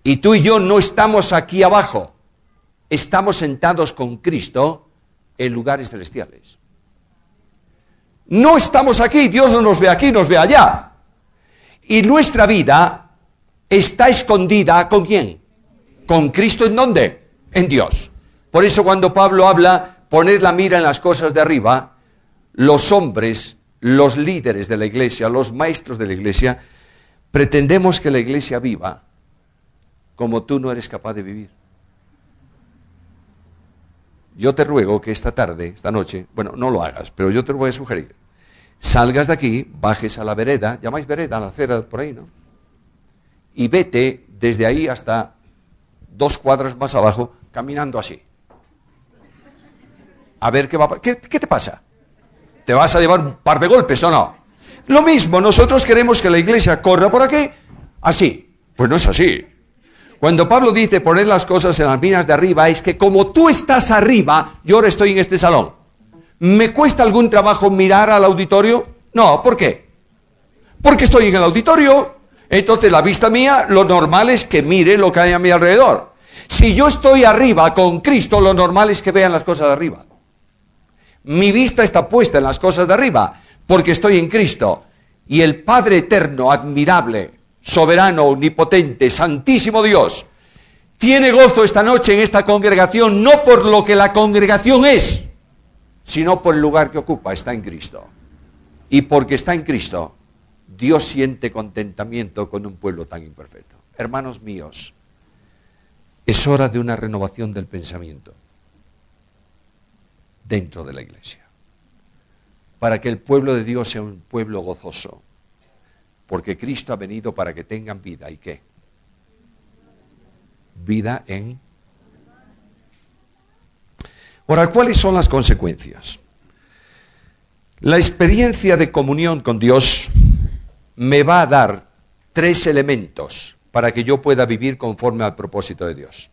Y tú y yo no estamos aquí abajo, estamos sentados con Cristo en lugares celestiales. No estamos aquí, Dios no nos ve aquí, nos ve allá. Y nuestra vida está escondida, ¿con quién? ¿Con Cristo en dónde? En Dios. Por eso cuando Pablo habla, poned la mira en las cosas de arriba, los hombres, los líderes de la iglesia, los maestros de la iglesia, pretendemos que la iglesia viva como tú no eres capaz de vivir. Yo te ruego que esta tarde, esta noche, bueno, no lo hagas, pero yo te lo voy a sugerir. Salgas de aquí, bajes a la vereda, llamáis vereda a la acera por ahí, ¿no? Y vete desde ahí hasta 2 cuadras más abajo, caminando así. A ver qué va a pasar. ¿Qué te pasa? ¿Te vas a llevar un par de golpes o no? Lo mismo, nosotros queremos que la iglesia corra por aquí, así. Pues no es así. Cuando Pablo dice poner las cosas en las miras de arriba, es que como tú estás arriba, yo ahora estoy en este salón. ¿Me cuesta algún trabajo mirar al auditorio? No, ¿por qué? Porque estoy en el auditorio. Entonces la vista mía, lo normal es que mire lo que hay a mi alrededor. Si yo estoy arriba con Cristo, lo normal es que vean las cosas de arriba. Mi vista está puesta en las cosas de arriba, porque estoy en Cristo. Y el Padre eterno, admirable, soberano, omnipotente, santísimo Dios, tiene gozo esta noche en esta congregación, no por lo que la congregación es, sino por el lugar que ocupa, está en Cristo. Y porque está en Cristo, Dios siente contentamiento con un pueblo tan imperfecto. Hermanos míos, es hora de una renovación del pensamiento dentro de la iglesia, para que el pueblo de Dios sea un pueblo gozoso, porque Cristo ha venido para que tengan vida. ¿Y qué? Vida en... Ahora, ¿cuáles son las consecuencias? La experiencia de comunión con Dios me va a dar 3 elementos para que yo pueda vivir conforme al propósito de Dios.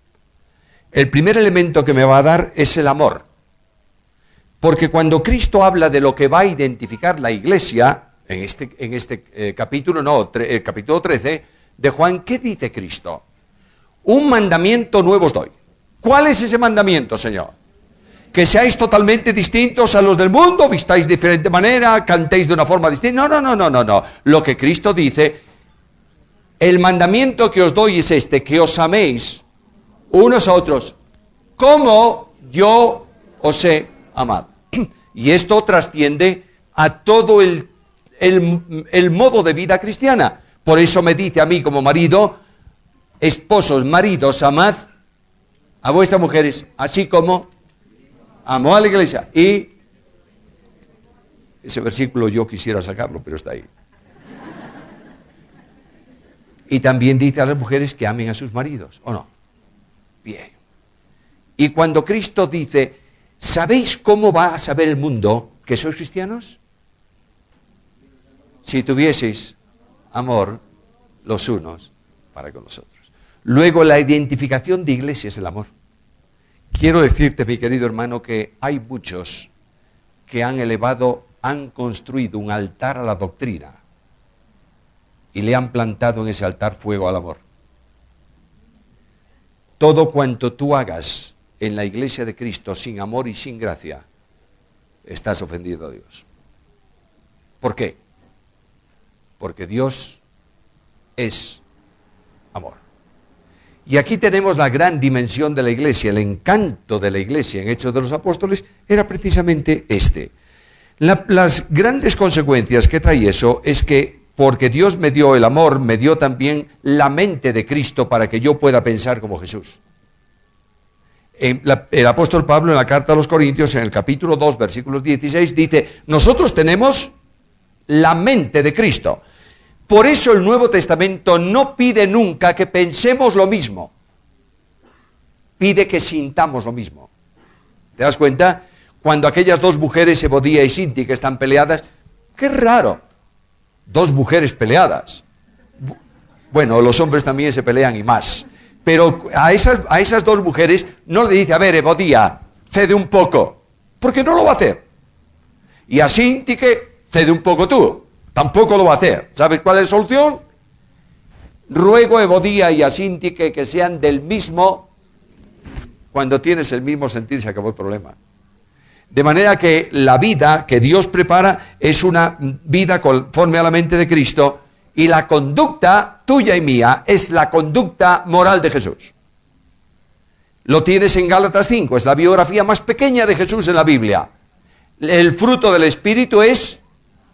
El primer elemento que me va a dar es el amor. Porque cuando Cristo habla de lo que va a identificar la iglesia, en este capítulo 13 de Juan, ¿qué dice Cristo? Un mandamiento nuevo os doy. ¿Cuál es ese mandamiento, Señor? Que seáis totalmente distintos a los del mundo, vistáis de diferente manera, cantéis de una forma distinta. No. Lo que Cristo dice, el mandamiento que os doy es este, que os améis unos a otros, como yo os he amado. Y esto trasciende a todo el modo de vida cristiana. Por eso me dice a mí como marido, esposos, maridos, amad a vuestras mujeres, así como amó a la iglesia. Y ese versículo yo quisiera sacarlo, pero está ahí. Y también dice a las mujeres que amen a sus maridos, ¿o no? Bien. Y cuando Cristo dice, ¿sabéis cómo va a saber el mundo que sois cristianos? Si tuvieseis amor los unos para con los otros. Luego, la identificación de iglesia es el amor. Quiero decirte, mi querido hermano, que hay muchos que han construido un altar a la doctrina y le han plantado en ese altar fuego al amor. Todo cuanto tú hagas en la iglesia de Cristo sin amor y sin gracia, estás ofendiendo a Dios. ¿Por qué? Porque Dios es amor. Y aquí tenemos la gran dimensión de la iglesia, el encanto de la iglesia en Hechos de los Apóstoles era precisamente este. Las grandes consecuencias que trae eso es que porque Dios me dio el amor, me dio también la mente de Cristo para que yo pueda pensar como Jesús. El apóstol Pablo en la carta a los Corintios, en el capítulo 2, versículos 16, dice, nosotros tenemos la mente de Cristo. Por eso el Nuevo Testamento no pide nunca que pensemos lo mismo. Pide que sintamos lo mismo. ¿Te das cuenta? Cuando aquellas 2 mujeres, Ebodía y Sinti, que están peleadas, qué raro. 2 mujeres peleadas. Bueno, los hombres también se pelean y más. Pero a esas 2 mujeres no le dice, a ver, Ebodía, cede un poco. Porque no lo va a hacer. Y a Sinti que cede un poco tú. Tampoco lo va a hacer. ¿Sabes cuál es la solución? Ruego a Evodía y a Sintique que sean del mismo. Cuando tienes el mismo sentir se acabó el problema. De manera que la vida que Dios prepara es una vida conforme a la mente de Cristo, y la conducta tuya y mía es la conducta moral de Jesús. Lo tienes en Gálatas 5, es la biografía más pequeña de Jesús en la Biblia. El fruto del Espíritu es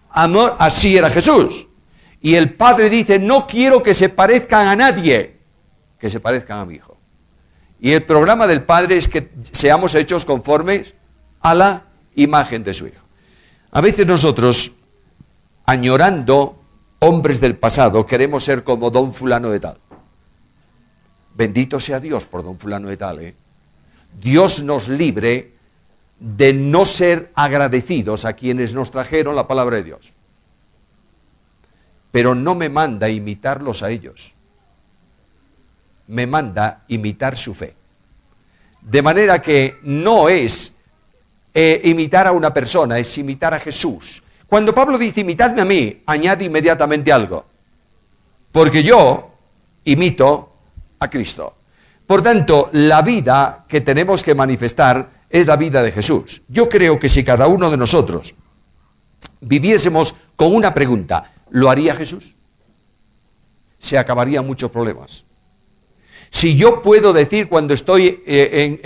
amor, así era Jesús. Y el Padre dice, no quiero que se parezcan a nadie, que se parezcan a mi Hijo. Y el programa del Padre es que seamos hechos conformes a la imagen de su Hijo. A veces nosotros, añorando hombres del pasado, queremos ser como don fulano de tal. Bendito sea Dios por don fulano de tal, ¿eh? Dios nos libre de no ser agradecidos a quienes nos trajeron la palabra de Dios. Pero no me manda imitarlos a ellos. Me manda imitar su fe. De manera que no es imitar a una persona, es imitar a Jesús. Cuando Pablo dice imitadme a mí, añade inmediatamente algo. Porque yo imito a Cristo. Por tanto, la vida que tenemos que manifestar es la vida de Jesús. Yo creo que si cada uno de nosotros viviésemos con una pregunta, ¿lo haría Jesús? Se acabarían muchos problemas. Si yo puedo decir cuando estoy en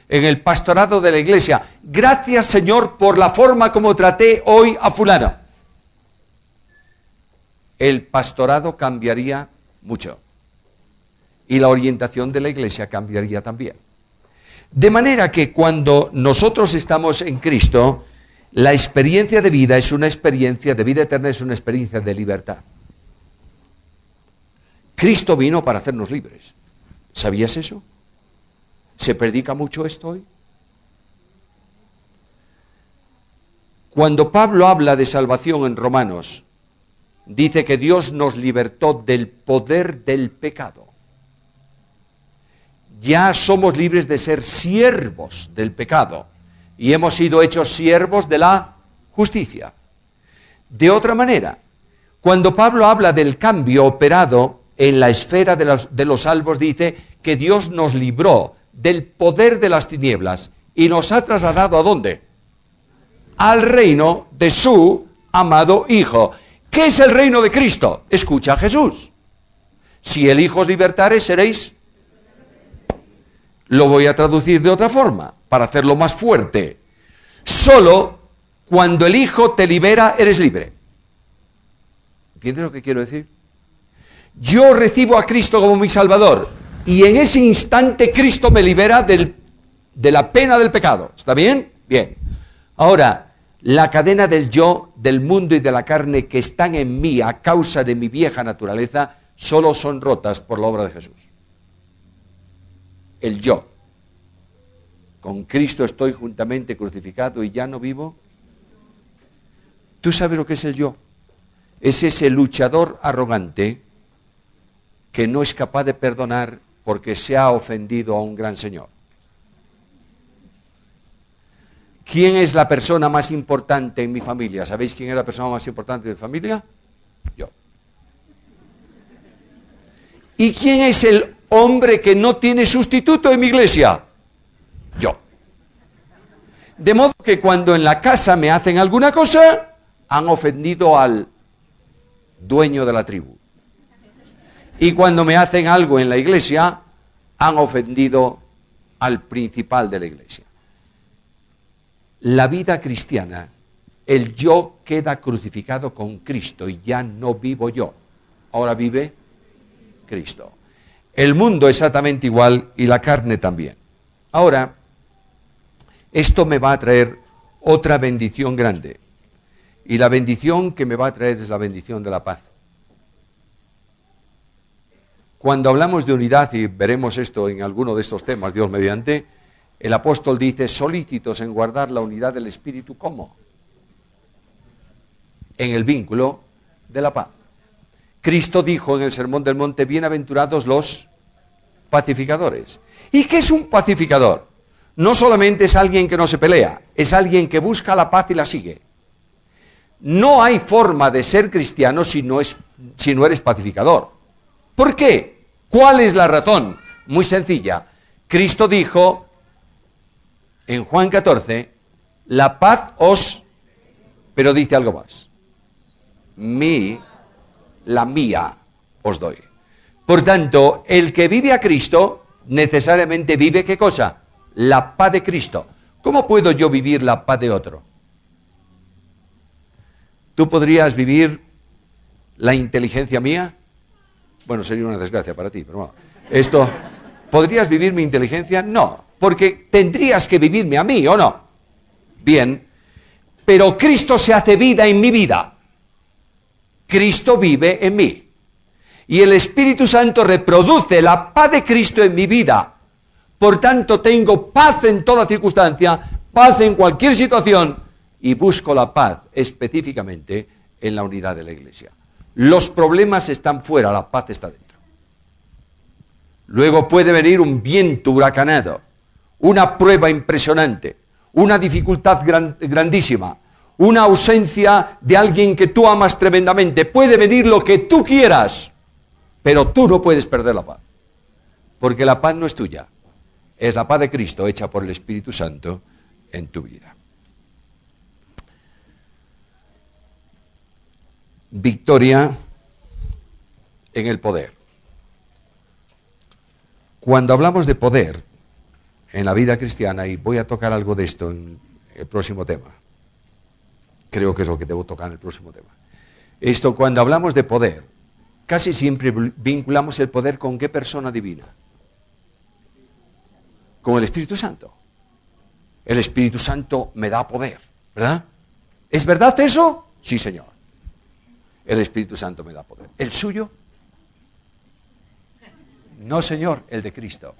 el pastorado de la iglesia, gracias Señor por la forma como traté hoy a fulano, el pastorado cambiaría mucho y la orientación de la iglesia cambiaría también. De manera que cuando nosotros estamos en Cristo, la experiencia de vida es una experiencia de vida eterna, es una experiencia de libertad. Cristo vino para hacernos libres. ¿Sabías eso? ¿Se predica mucho esto hoy? Cuando Pablo habla de salvación en Romanos, dice que Dios nos libertó del poder del pecado. Ya somos libres de ser siervos del pecado y hemos sido hechos siervos de la justicia. De otra manera, cuando Pablo habla del cambio operado en la esfera de los salvos, dice que Dios nos libró del poder de las tinieblas y nos ha trasladado ¿a dónde? Al reino de su amado Hijo. ¿Qué es el reino de Cristo? Escucha a Jesús. Si el Hijo os libertare, seréis. Lo voy a traducir de otra forma, para hacerlo más fuerte. Solo cuando el Hijo te libera, eres libre. ¿Entiendes lo que quiero decir? Yo recibo a Cristo como mi Salvador y en ese instante Cristo me libera de la pena del pecado. ¿Está bien? Bien. Ahora, la cadena del yo, del mundo y de la carne que están en mí a causa de mi vieja naturaleza, solo son rotas por la obra de Jesús. El yo. Con Cristo estoy juntamente crucificado y ya no vivo. ¿Tú sabes lo que es el yo? Es ese luchador arrogante que no es capaz de perdonar porque se ha ofendido a un gran Señor. ¿Quién es la persona más importante en mi familia? ¿Sabéis quién es la persona más importante de mi familia? Yo. ¿Y quién es el hombre que no tiene sustituto en mi iglesia? Yo. De modo que cuando en la casa me hacen alguna cosa, han ofendido al dueño de la tribu. Y cuando me hacen algo en la iglesia, han ofendido al principal de la iglesia. La vida cristiana, el yo queda crucificado con Cristo y ya no vivo yo. Ahora vive Cristo. El mundo exactamente igual y la carne también. Ahora, esto me va a traer otra bendición grande. Y la bendición que me va a traer es la bendición de la paz. Cuando hablamos de unidad, y veremos esto en alguno de estos temas, Dios mediante, el apóstol dice, solícitos en guardar la unidad del Espíritu, ¿cómo? En el vínculo de la paz. Cristo dijo en el Sermón del Monte, bienaventurados los pacificadores. ¿Y qué es un pacificador? No solamente es alguien que no se pelea, es alguien que busca la paz y la sigue. no hay forma de ser cristiano si no eres pacificador. ¿Por qué? ¿Cuál es la razón? Muy sencilla. Cristo dijo en Juan 14, la paz os... Pero dice algo más. La mía os doy. Por tanto, el que vive a Cristo necesariamente vive ¿qué cosa? La paz de Cristo. ¿Cómo puedo yo vivir la paz de otro? ¿Tú podrías vivir la inteligencia mía? Bueno, sería una desgracia para ti, pero bueno. ¿Podrías vivir mi inteligencia? No, porque tendrías que vivirme a mí, ¿o no? Bien, pero Cristo se hace vida en mi vida. Cristo vive en mí. Y el Espíritu Santo reproduce la paz de Cristo en mi vida. Por tanto, tengo paz en toda circunstancia, paz en cualquier situación, y busco la paz específicamente en la unidad de la Iglesia. Los problemas están fuera, la paz está dentro. Luego puede venir un viento huracanado, una prueba impresionante, una dificultad grandísima, una ausencia de alguien que tú amas tremendamente. Puede venir lo que tú quieras, pero tú no puedes perder la paz. Porque la paz no es tuya, es la paz de Cristo hecha por el Espíritu Santo en tu vida. Victoria en el poder. Cuando hablamos de poder en la vida cristiana, y voy a tocar algo de esto en el próximo tema, creo que es lo que debo tocar en el próximo tema. Cuando hablamos de poder, casi siempre vinculamos el poder con ¿qué persona divina? Con el Espíritu Santo. El Espíritu Santo me da poder, ¿verdad? ¿Es verdad eso? Sí, Señor. El Espíritu Santo me da poder. ¿El suyo? No, Señor, el de Cristo.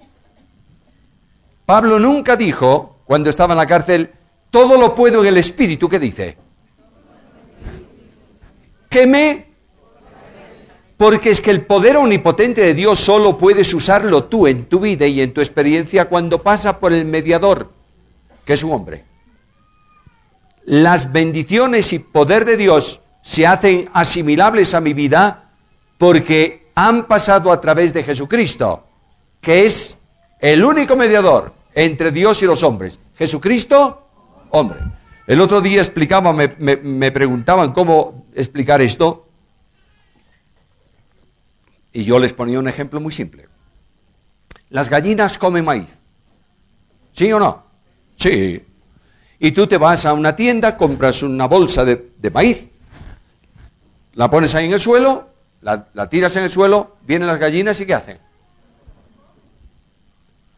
Pablo nunca dijo, cuando estaba en la cárcel, todo lo puedo en el Espíritu. ¿Qué dice? Porque es que el poder omnipotente de Dios solo puedes usarlo tú en tu vida y en tu experiencia cuando pasa por el mediador, que es un hombre. Las bendiciones y poder de Dios se hacen asimilables a mi vida porque han pasado a través de Jesucristo, que es el único mediador entre Dios y los hombres. Jesucristo, hombre. El otro día me preguntaban cómo explicar esto, y yo les ponía un ejemplo muy simple. Las gallinas comen maíz, ¿sí o no? Sí. Y tú te vas a una tienda, compras una bolsa de maíz, la pones ahí en el suelo, la tiras en el suelo, vienen las gallinas y ¿qué hacen?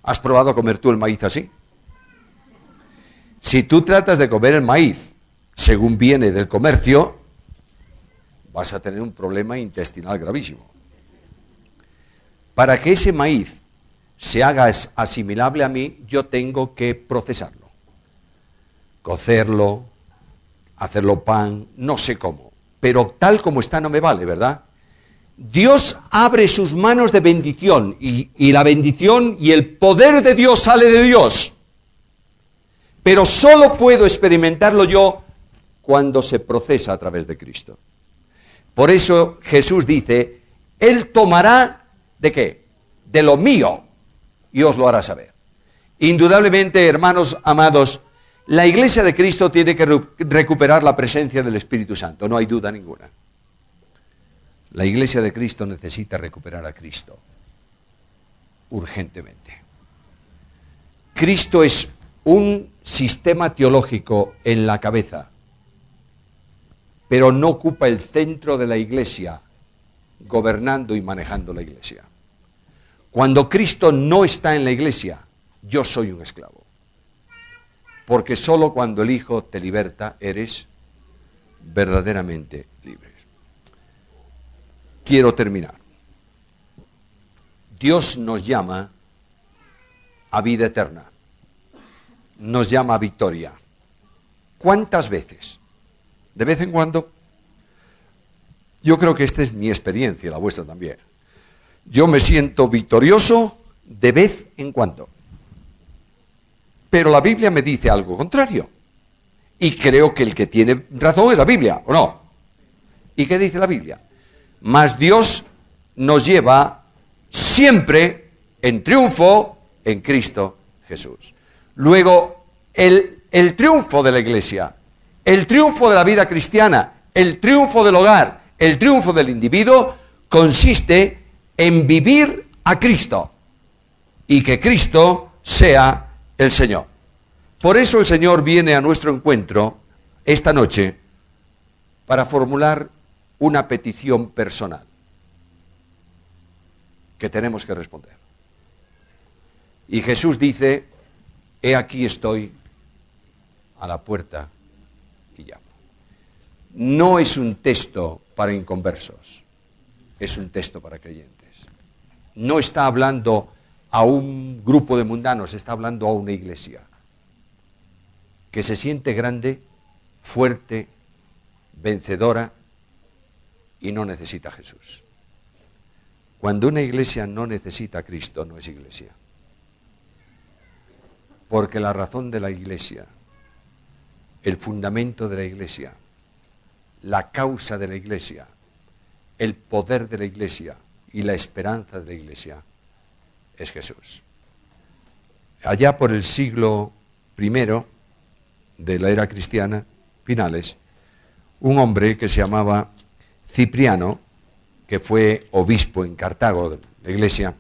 ¿Has probado a comer tú el maíz así? Si tú tratas de comer el maíz según viene del comercio, vas a tener un problema intestinal gravísimo. Para que ese maíz se haga asimilable a mí, yo tengo que procesarlo, cocerlo, hacerlo pan, no sé cómo. Pero tal como está no me vale, ¿verdad? Dios abre sus manos de bendición y la bendición y el poder de Dios sale de Dios. Pero solo puedo experimentarlo yo cuando se procesa a través de Cristo. Por eso Jesús dice, Él tomará, ¿de qué? De lo mío y os lo hará saber. Indudablemente, hermanos amados, la Iglesia de Cristo tiene que recuperar la presencia del Espíritu Santo, no hay duda ninguna. La Iglesia de Cristo necesita recuperar a Cristo urgentemente. Cristo es un sistema teológico en la cabeza, pero no ocupa el centro de la Iglesia, gobernando y manejando la Iglesia. Cuando Cristo no está en la Iglesia, yo soy un esclavo. Porque solo cuando el Hijo te liberta, eres verdaderamente libre. Quiero terminar. Dios nos llama a vida eterna. Nos llama a victoria. ¿Cuántas veces? ¿De vez en cuando? Yo creo que esta es mi experiencia, la vuestra también. Yo me siento victorioso de vez en cuando. Pero la Biblia me dice algo contrario. Y creo que el que tiene razón es la Biblia, ¿o no? ¿Y qué dice la Biblia? Mas Dios nos lleva siempre en triunfo en Cristo Jesús. Luego, el triunfo de la iglesia, el triunfo de la vida cristiana, el triunfo del hogar, el triunfo del individuo, consiste en vivir a Cristo y que Cristo sea el Señor. Por eso el Señor viene a nuestro encuentro esta noche para formular una petición personal que tenemos que responder. Y Jesús dice, he aquí estoy a la puerta y llamo. No es un texto para inconversos, es un texto para creyentes. No está hablando a un grupo de mundanos, está hablando a una iglesia que se siente grande, fuerte, vencedora y no necesita a Jesús. Cuando una iglesia no necesita a Cristo, no es iglesia. Porque la razón de la iglesia, el fundamento de la iglesia, la causa de la iglesia, el poder de la iglesia y la esperanza de la iglesia es Jesús. Allá por el siglo I de la era cristiana, finales, un hombre que se llamaba Cipriano, que fue obispo en Cartago de la iglesia,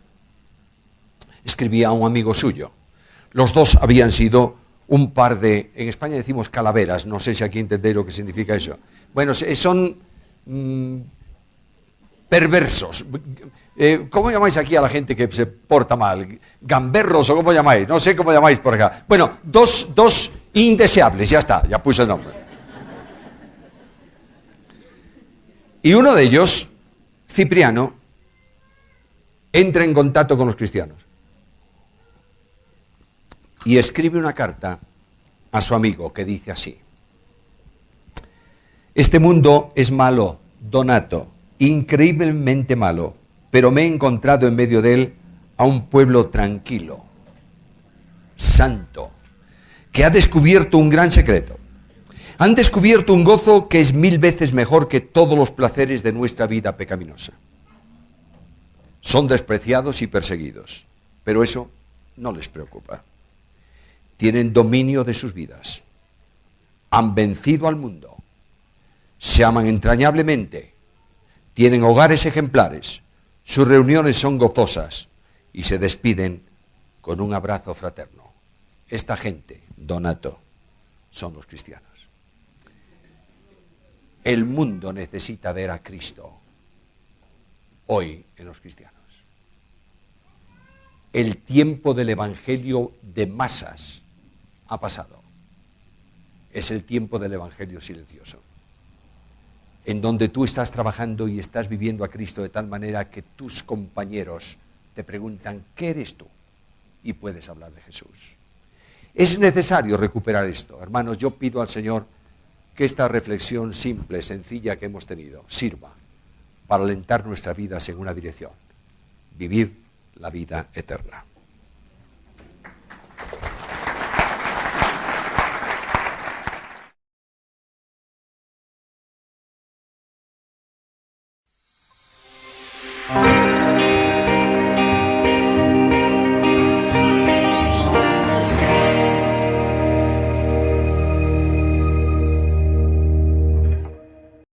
escribía a un amigo suyo. Los dos habían sido un par de, en España decimos calaveras, no sé si aquí entendéis lo que significa eso. Bueno, son perversos. ¿Cómo llamáis aquí a la gente que se porta mal? ¿Gamberros o cómo llamáis? No sé cómo llamáis por acá. Bueno, dos indeseables, ya está, ya puse el nombre. Y uno de ellos, Cipriano, entra en contacto con los cristianos y escribe una carta a su amigo que dice así: este mundo es malo, Donato, increíblemente malo, pero me he encontrado en medio de él a un pueblo tranquilo, santo, que ha descubierto un gran secreto. Han descubierto un gozo que es 1000 veces mejor que todos los placeres de nuestra vida pecaminosa. Son despreciados y perseguidos, pero eso no les preocupa. Tienen dominio de sus vidas. Han vencido al mundo. Se aman entrañablemente. Tienen hogares ejemplares. Sus reuniones son gozosas y se despiden con un abrazo fraterno. Esta gente, Donato, son los cristianos. El mundo necesita ver a Cristo hoy en los cristianos. El tiempo del evangelio de masas ha pasado. Es el tiempo del evangelio silencioso, en donde tú estás trabajando y estás viviendo a Cristo de tal manera que tus compañeros te preguntan, ¿qué eres tú? Y puedes hablar de Jesús. Es necesario recuperar esto. Hermanos, yo pido al Señor que esta reflexión simple, sencilla que hemos tenido, sirva para alentar nuestras vidas en una dirección: vivir la vida eterna.